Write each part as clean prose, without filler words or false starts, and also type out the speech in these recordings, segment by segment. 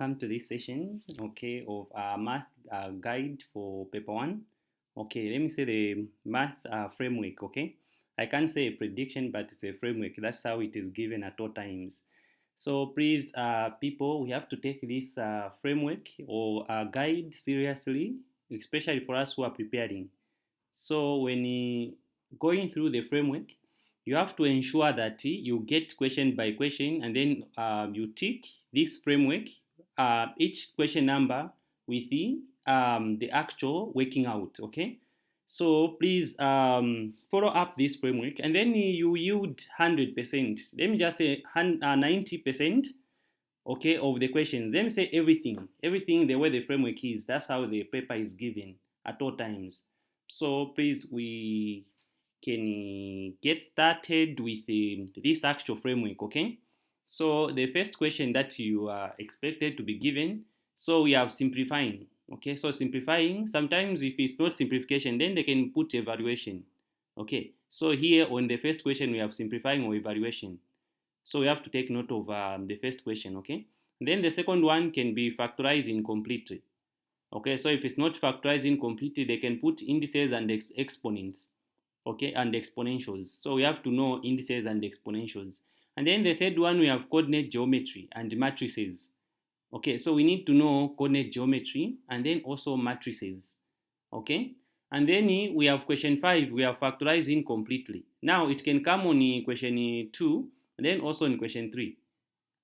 welcome to this session, okay, of math guide for paper one. Okay, let me say the math framework, okay. I can't say a prediction, but it's a framework. That's how it is given at all times. So please, people, we have to take this framework or guide seriously, especially for us who are preparing. So when going through the framework, you have to ensure that you get question by question and then you tick this framework, each question number with the actual working out, okay? So please follow up this framework and then you yield 100%. Let me just say 90%, okay, of the questions. Let me say everything the way the framework is. That's how the paper is given at all times. So please, we can get started with this actual framework, okay? So the first question that you are expected to be given, so we have simplifying, okay? So simplifying, sometimes if it's not simplification, then they can put evaluation, okay? So here on the first question, we have simplifying or evaluation. So we have to take note of the first question, okay? Then the second one can be factorizing completely. Okay, so if it's not factorizing completely, they can put indices and exponents, okay, and exponentials. So we have to know indices and exponentials. And then the third one, we have coordinate geometry and matrices. Okay, so we need to know coordinate geometry and then also matrices. Okay, and then we have question 5, we have factorizing completely. Now it can come on question 2 and then also in question 3.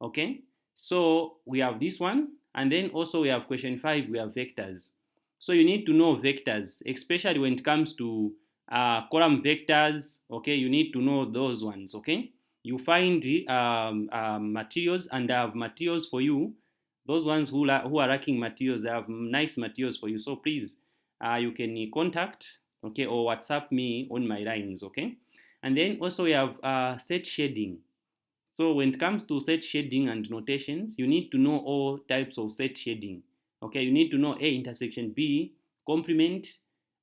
Okay, so we have this one and then also we have question 5, we have vectors. So you need to know vectors, especially when it comes to column vectors. Okay, you need to know those ones. Okay, you find materials, and I have materials for you. Those ones who are lacking materials, I have nice materials for you. So please, you can contact, okay, or WhatsApp me on my lines. Okay, and then also we have set shading. So when it comes to set shading and notations, you need to know all types of set shading. Okay, you need to know A intersection B, complement,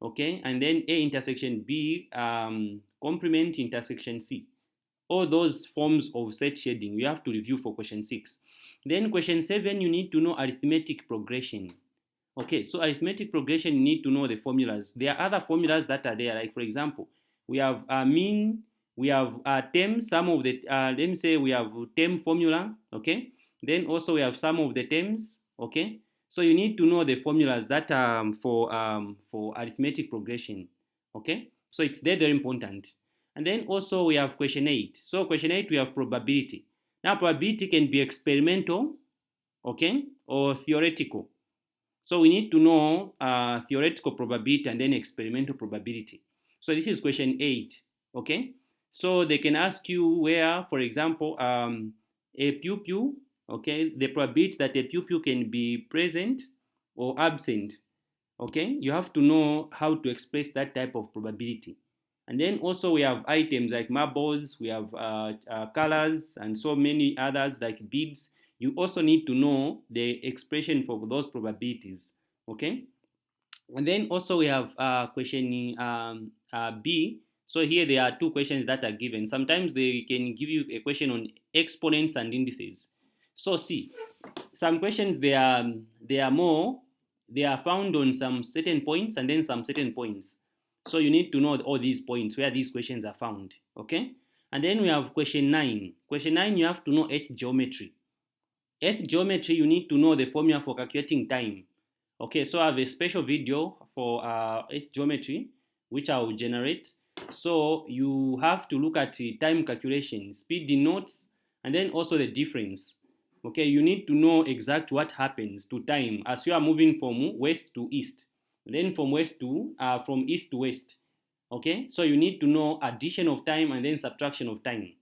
okay, and then A intersection B, complement intersection C. All those forms of set shading you have to review for question 6. Then question 7, you need to know arithmetic progression. Okay, so arithmetic progression, you need to know the formulas. There are other formulas that are there, like for example, we have mean, we have term, some of the, let me say we have term formula, okay? Then also we have some of the terms, okay? So you need to know the formulas that are for arithmetic progression, okay? So it's very important. And then also we have question 8. So question 8, we have probability. Now probability can be experimental, okay, or theoretical. So we need to know theoretical probability and then experimental probability. So this is question 8, okay? So they can ask you where, for example, a pupil, okay, the probability that a pupil can be present or absent, okay? You have to know how to express that type of probability. And then also we have items like marbles, we have colors, and so many others like beads. You also need to know the expression for those probabilities, okay? And then also we have question B. So here there are two questions that are given. Sometimes they can give you a question on exponents and indices. So see, some questions they are found on some certain points and then some certain points. So you need to know all these points where these questions are found, okay? And then we have question 9. Question 9, you have to know earth geometry. Earth geometry, you need to know the formula for calculating time. Okay, so I have a special video for earth geometry, which I will generate. So you have to look at time calculation, speed denotes, and then also the difference. Okay, you need to know exact what happens to time as you are moving from west to east, then from east to west. Okay, so you need to know addition of time and then subtraction of time.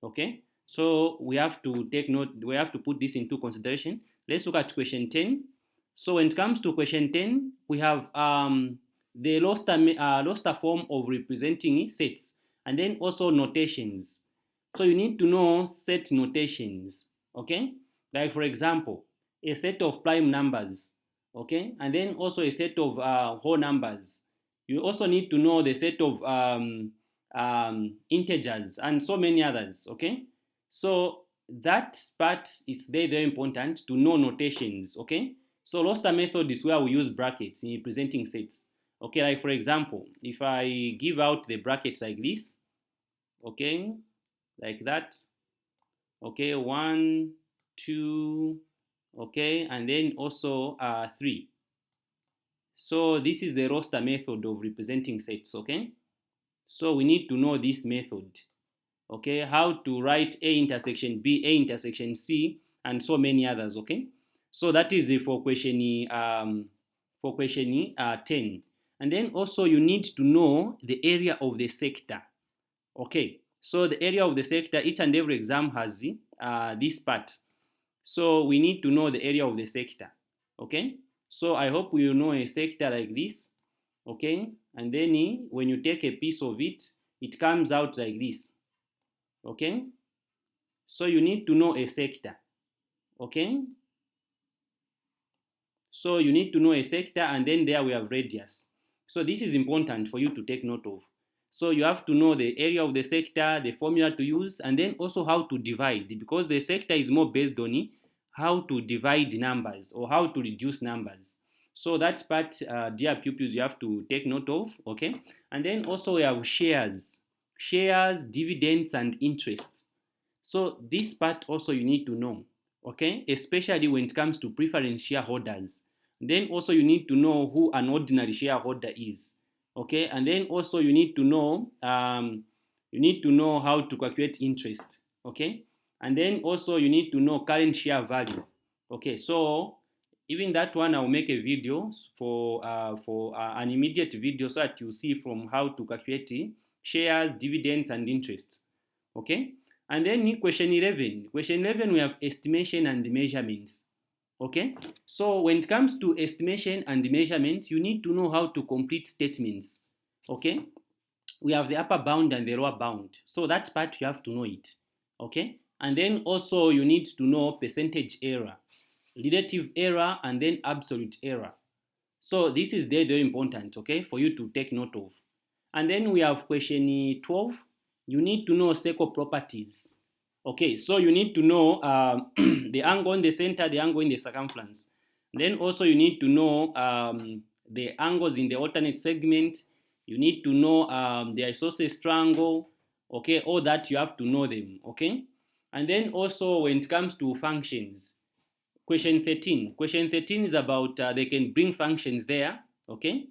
Okay, so we have to take note, we have to put this into consideration. Let's look at question 10. So when it comes to question 10, we have the roster form of representing sets and then also notations. So you need to know set notations, okay? Like for example, a set of prime numbers, okay? And then also a set of whole numbers. You also need to know the set of integers and so many others, okay? So that part is very, very important to know notations, okay? So roster method is where we use brackets in representing sets. Okay, like for example, if I give out the brackets like this, okay, like that, okay, 1, 2, okay, and then also 3. So this is the roster method of representing sets, okay? So we need to know this method, okay? How to write A intersection B, A intersection C, and so many others, okay? So that is for question 10. And then also you need to know the area of the sector, okay? So the area of the sector, each and every exam has this part. So we need to know the area of the sector, okay? So I hope you know a sector like this, okay? And then when you take a piece of it, it comes out like this, okay? So you need to know a sector, okay? So you need to know a sector, and then there we have radius. So this is important for you to take note of. So you have to know the area of the sector, the formula to use, and then also how to divide, because the sector is more based on how to divide numbers or how to reduce numbers. So that part, dear pupils, you have to take note of, okay? And then also we have shares, dividends, and interests. So this part also you need to know, okay? Especially when it comes to preference shareholders. Then also you need to know who an ordinary shareholder is, okay? And then also you need to know how to calculate interest, okay? And then also you need to know current share value, okay? So even that one I'll make a video for an immediate video so that you see from how to calculate shares, dividends, and interests, okay? And then question 11. Question 11, we have estimation and measurements. Okay? So when it comes to estimation and measurements, you need to know how to complete statements. Okay? We have the upper bound and the lower bound. So that part you have to know it. Okay? And then also you need to know percentage error, relative error, and then absolute error. So this is very, very important, okay, for you to take note of. And then we have question 12. You need to know circle properties. Okay, so you need to know the angle in the center, the angle in the circumference. Then also you need to know the angles in the alternate segment. You need to know the isosceles triangle. Okay, all that you have to know them. Okay, and then also when it comes to functions, question 13. Question 13 is about they can bring functions there. Okay.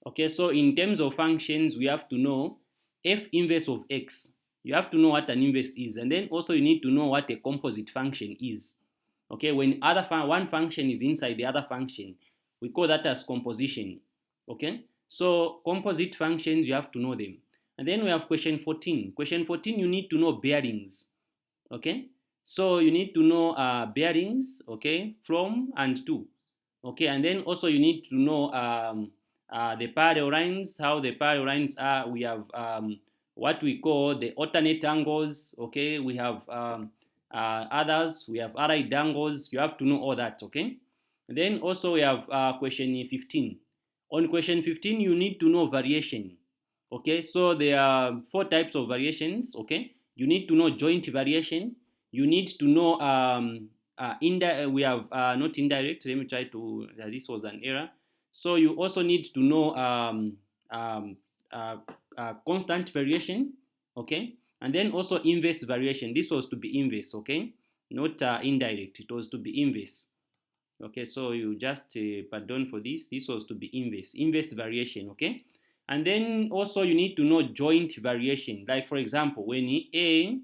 Okay, so in terms of functions, we have to know f inverse of x. You have to know what an inverse is, and then also you need to know what a composite function is. Okay, when one function is inside the other function, we call that as composition. Okay, so composite functions, you have to know them. And then we have question 14. Question 14, you need to know bearings. Okay, so you need to know bearings, okay, from and to. Okay, and then also you need to know the parallel lines, how the parallel lines are. We have what we call the alternate angles, okay, we have others, we have allied angles. You have to know all that, okay. And then also we have question 15. On question 15, you need to know variation. Okay, so there are 4 types of variations, okay. You need to know joint variation. You need to know we have not indirect. Let me try to, this was an error. So you also need to know um, constant variation, okay, and then also inverse variation. This was to be inverse, okay, not indirect. It was to be inverse. Okay, so you just pardon for this. This was to be inverse variation, okay. And then also you need to know joint variation. Like for example, when A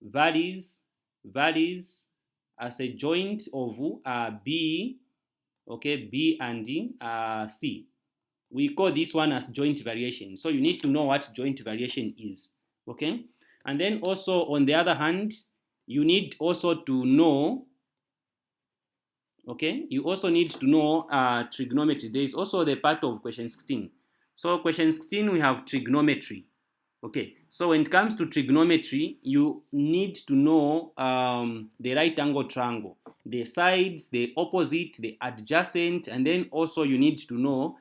varies as a joint of B, okay, B and C. We call this one as joint variation. So you need to know what joint variation is, okay? And then also on the other hand, you need also to know, okay, you also need to know trigonometry. There is also the part of question 16. So question 16, we have trigonometry. Okay, so when it comes to trigonometry, you need to know the right angle triangle, the sides, the opposite, the adjacent, and then also you need to know,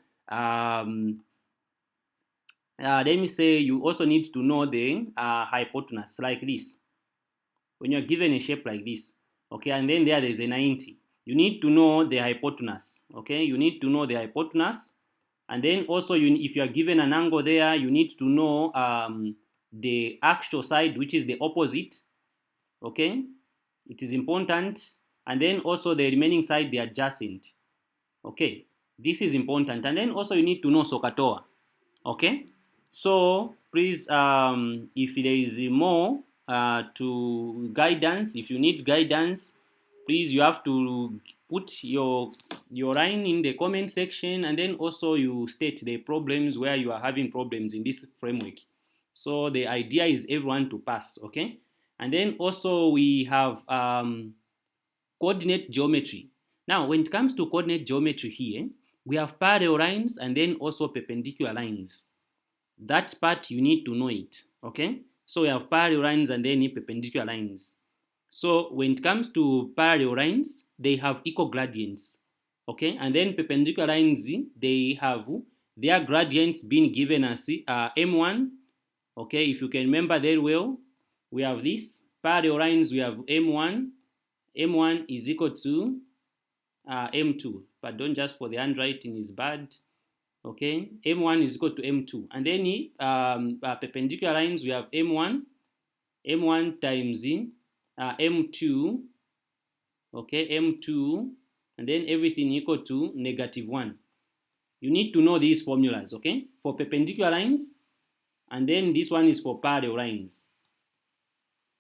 let me say, you also need to know the hypotenuse, like this. when you're given a shape like this, okay, and then there's a 90, you need to know the hypotenuse, okay, you need to know the hypotenuse, and then also if you are given an angle there, you need to know the actual side, which is the opposite, okay, it is important, and then also the remaining side, the adjacent, okay, this is important, and then also you need to know SOHCAHTOA, okay. So please, if there is more to guidance, if you need guidance, please, you have to put your line in the comment section, and then also you state the problems where you are having problems in this framework. So the idea is everyone to pass, okay. And then also we have coordinate geometry. Now, when it comes to coordinate geometry here, we have parallel lines and then also perpendicular lines. That part you need to know it, okay. So we have parallel lines and then perpendicular lines. So when it comes to parallel lines, they have equal gradients, okay, and then perpendicular lines, they have their gradients being given as m1, okay. If you can remember very well, we have this parallel lines, we have m1 is equal to m2, but don't just for the handwriting is bad, okay. m1 is equal to m2, and then perpendicular lines, we have m1 times m2, okay, m2, and then everything equal to -1. You need to know these formulas, okay, for perpendicular lines, and then this one is for parallel lines,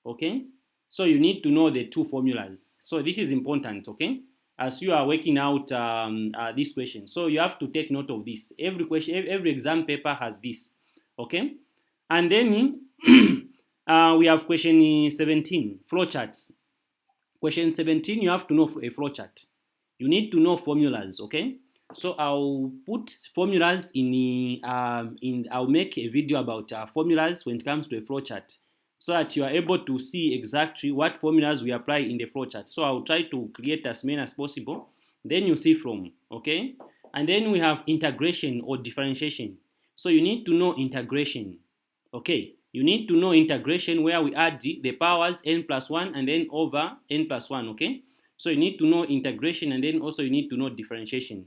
okay. So you need to know the two formulas. So this is important, okay, as you are working out this question. So you have to take note of this. Every question, every exam paper has this, okay. And then we have question 17, flowcharts. Question 17, you have to know a flowchart. You need to know formulas, okay. So I'll put formulas I'll make a video about formulas when it comes to a flowchart, so that you are able to see exactly what formulas we apply in the flowchart. So I'll try to create as many as possible. Then you see from, okay. And then we have integration or differentiation. So you need to know integration, okay. You need to know integration, where we add the powers n+1 and then over n+1, okay. So you need to know integration, and then also you need to know differentiation,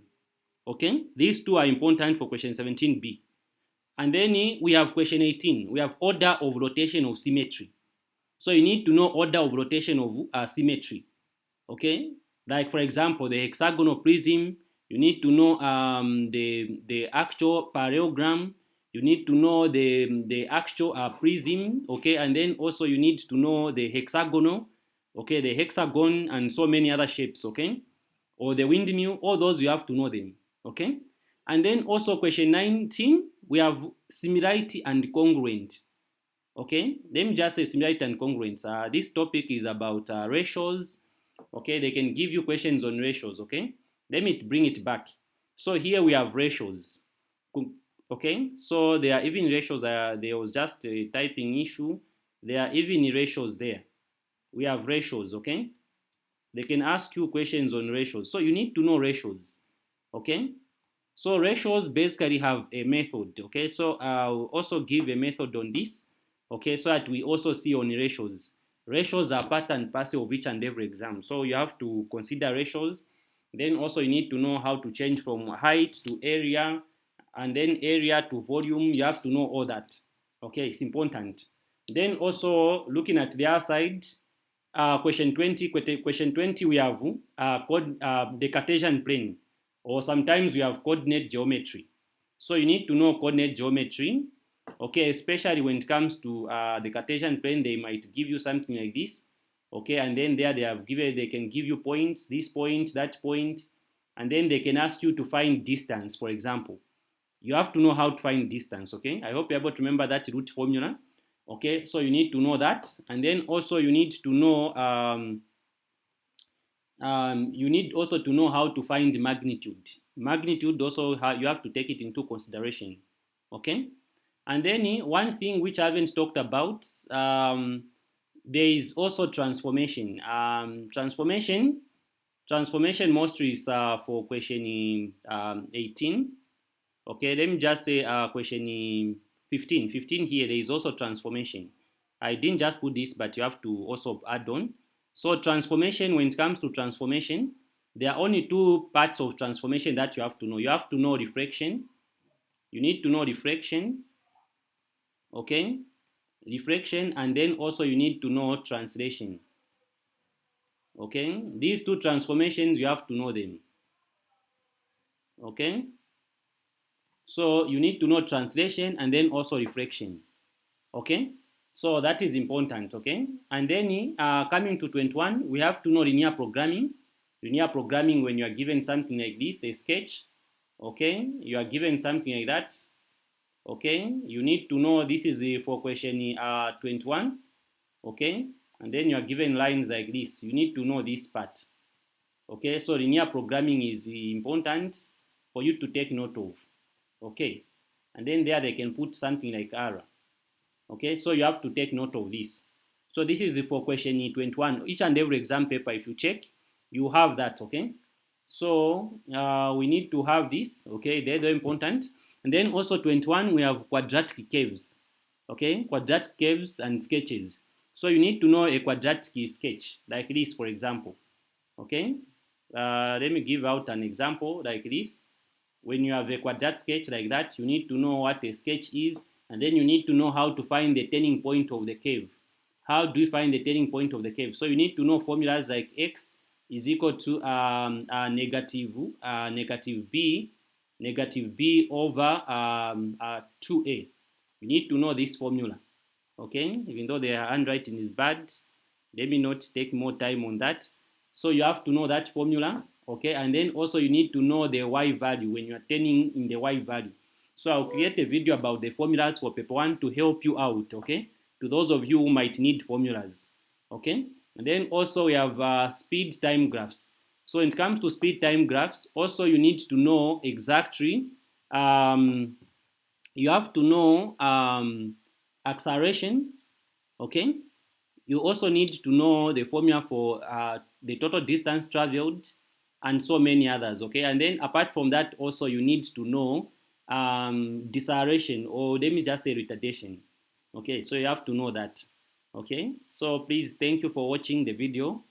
okay. These two are important for question 17b. And then we have question 18. We have order of rotation of symmetry. So you need to know order of rotation of symmetry, okay. Like for example, the hexagonal prism, you need to know the actual parallelogram, you need to know the actual prism, okay, and then also you need to know the hexagonal, okay, the hexagon and so many other shapes, okay, or the windmill, all those you have to know them, okay. And then also question 19, we have similarity and congruent, okay. Let me just say similarity and congruence. This topic is about ratios, okay. They can give you questions on ratios, okay. Let me bring it back. So here we have ratios, okay. So there are even ratios. There was just a typing issue. There are even ratios there. We have ratios, okay. They can ask you questions on ratios. So you need to know ratios, okay. So ratios basically have a method, okay. So I'll also give a method on this, okay, so that we also see on ratios. Ratios are part and parcel of each and every exam. So you have to consider ratios. Then also you need to know how to change from height to area, and then area to volume. You have to know all that, okay. It's important. Then also looking at the other side, question 20, we have the Cartesian plane, or sometimes we have coordinate geometry. So you need to know coordinate geometry, okay, especially when it comes to the Cartesian plane. They might give you something like this, okay, and then they can give you points, this point, that point, and then they can ask you to find distance, for example. You have to know how to find distance, okay. I hope you're able to remember that root formula, okay. So you need to know that, and then also you need to know how to find magnitude. Magnitude also, you have to take it into consideration, okay. And then one thing which I haven't talked about, there is also transformation. Transformation mostly is for question 18. Okay, let me just say question 15. 15 here, there is also transformation. I didn't just put this, but you have to also add on. So transformation, when it comes to transformation, there are only two parts of transformation that you have to know. You have to know refraction. You need to know refraction, okay? Refraction, and then also you need to know translation, okay? These two transformations, you have to know them, okay? So you need to know translation and then also refraction, okay? So that is important, okay? And then coming to 21, we have to know linear programming. Linear programming, when you are given something like this, a sketch, okay? You are given something like that, okay? You need to know this is for question 21, okay? And then you are given lines like this. You need to know this part, okay? So linear programming is important for you to take note of, okay? And then there they can put something like R. Okay, so you have to take note of this. So this is for question 21. Each and every exam paper, if you check, you have that, okay? So we need to have this, okay? They're very important. And then also 21, we have quadratic curves, okay? Quadratic curves and sketches. So you need to know a quadratic sketch, like this, for example, okay? Let me give out an example like this. When you have a quadratic sketch like that, you need to know what a sketch is, and then you need to know how to find the turning point of the curve. How do you find the turning point of the curve? So you need to know formulas like x is equal to negative b over 2a. You need to know this formula, okay? Even though the handwriting is bad, let me not take more time on that. So you have to know that formula, okay? And then also you need to know the y value when you are turning in the y value. So I'll create a video about the formulas for paper 1 to help you out, okay? To those of you who might need formulas, okay? And then also we have speed time graphs. So when it comes to speed time graphs, also you need to know exactly, you have to know acceleration, okay? You also need to know the formula for the total distance traveled and so many others, okay? And then apart from that, also you need to know deceleration, or let me just say retardation, okay? So you have to know that, okay? So please, thank you for watching the video.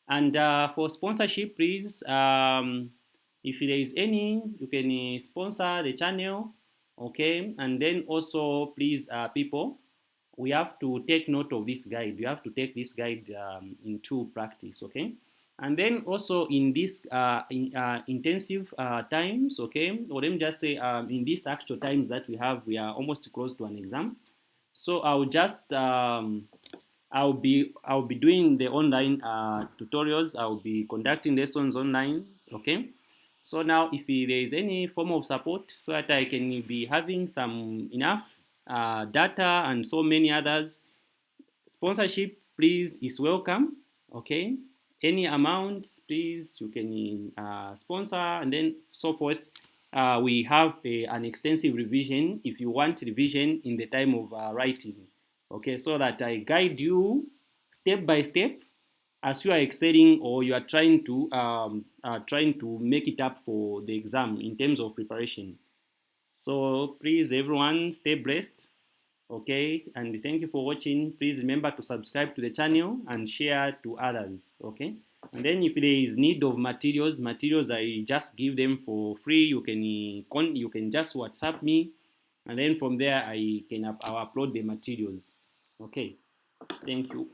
And for sponsorship, please, if there is any, you can sponsor the channel, okay? And then also, please, people, we have to take note of this guide. You have to take this guide into practice, okay? And then also in this intensive times, okay, or let me just say in these actual times that we are almost close to an exam. So I'll just I'll be doing the online tutorials. I'll be conducting lessons online, okay? So now if there is any form of support so that I can be having some enough data and so many others, sponsorship please is welcome, okay? Any amount, please, you can sponsor, and then so forth. We have an extensive revision if you want revision in the time of writing, okay? So that I guide you step by step as you are excelling, or you are trying to make it up for the exam in terms of preparation. So please, everyone, stay blessed. Okay, and thank you for watching. Please remember to subscribe to the channel and share to others, okay? And then if there is need of materials I just give them for free. You can just WhatsApp me, and then from there I'll upload the materials, okay? Thank you.